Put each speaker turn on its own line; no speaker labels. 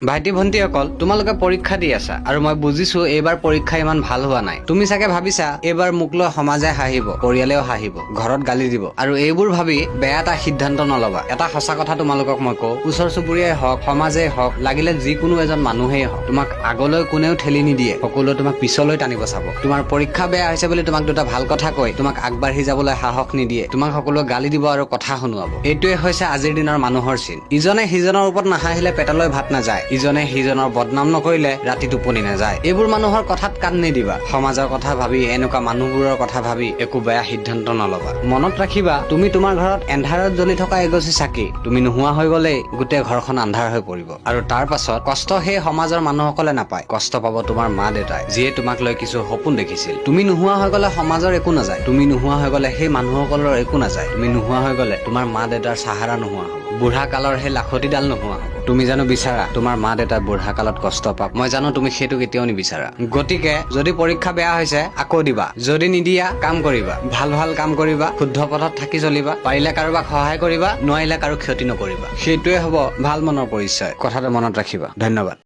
ভাইটি ভণ্টিসকল তোমালোকে পৰীক্ষা দি আছা আৰু মই বুজিছো এইবাৰ পৰীক্ষা ইমান ভাল হোৱা নাই। তুমি চাগে ভাবিছা এইবাৰ মোক লৈ সমাজে হাঁহিব, পৰিয়ালেও হাঁহিব, ঘৰত গালি দিব, আৰু এইবোৰ ভাবি বেয়া এটা সিদ্ধান্ত নলবা। এটা সঁচা কথা তোমালোকক মই কওঁ, ওচৰ চুবুৰীয়াই হওক, সমাজেই হওক, লাগিলে যিকোনো এজন মানুহেই হওক, তোমাক আগলৈ কোনেও ঠেলি নিদিয়ে, সকলোৱে তোমাক পিছলৈ টানিব চাব। তোমাৰ পৰীক্ষা বেয়া হৈছে বুলি তোমাক দুটা ভাল কথা কৈ তোমাক আগবাঢ়ি যাবলৈ সাহস নিদিয়ে, তোমাক সকলোৱে গালি দিব আৰু কথা শুনোৱাব। এইটোৱে হৈছে আজিৰ দিনৰ মানুহৰ চিন। ইজনে সিজনৰ ওপৰত নাহাঁহিলে পেটলৈ ভাত নাযায়, ইজনে সিজনৰ বদনাম নকৰিলে ৰাতি টোপনি নাযায়। এইবোৰ মানুহৰ কথাত কাণ নিদিবা। সমাজৰ কথা ভাবি, এনেকুৱা মানুহবোৰৰ কথা ভাবি একো বেয়া সিদ্ধান্ত নলবা। মনত ৰাখিবা, তুমি তোমাৰ ঘৰত এন্ধাৰত জ্বলি থকা এগছি চাকি, তুমি নোহোৱা হৈ গলেই গোটেই ঘৰখন আন্ধাৰ হৈ পৰিব। আৰু তাৰ পাছত কষ্ট সেই সমাজৰ মানুহসকলে নাপায়, কষ্ট পাব তোমাৰ মা দেউতাই, যিয়ে তোমাক লৈ কিছু সপোন দেখিছিল। তুমি নোহোৱা হৈ গলে সমাজৰ একো নাযায়, তুমি নোহোৱা হৈ গলে সেই মানুহসকলৰ একো নাযায়, তুমি নোহোৱা হৈ গলে তোমাৰ মা দেউতাৰ চাহাৰা নোহোৱা হ'ব, বুঢ়া কালৰ সেই লাখতিডাল নোহোৱা হ'ব। তুমি জানো বিচাৰা তোমাৰ মা দেউতাই বুঢ়া কালত কষ্ট পাওক? মই জানো তুমি সেইটো কেতিয়াও নিবিচাৰা। গতিকে যদি পৰীক্ষা বেয়া হৈছে আকৌ দিবা, যদি নিদিয়া কাম কৰিবা, ভাল ভাল কাম কৰিবা, শুদ্ধ পথত থাকি চলিবা, পাৰিলে কাৰোবাক সহায় কৰিবা, নোৱাৰিলে কাৰো ক্ষতি নকৰিবা। সেইটোৱে হ'ব ভাল মনৰ পৰিচয়। কথাটো মনত ৰাখিবা। ধন্যবাদ।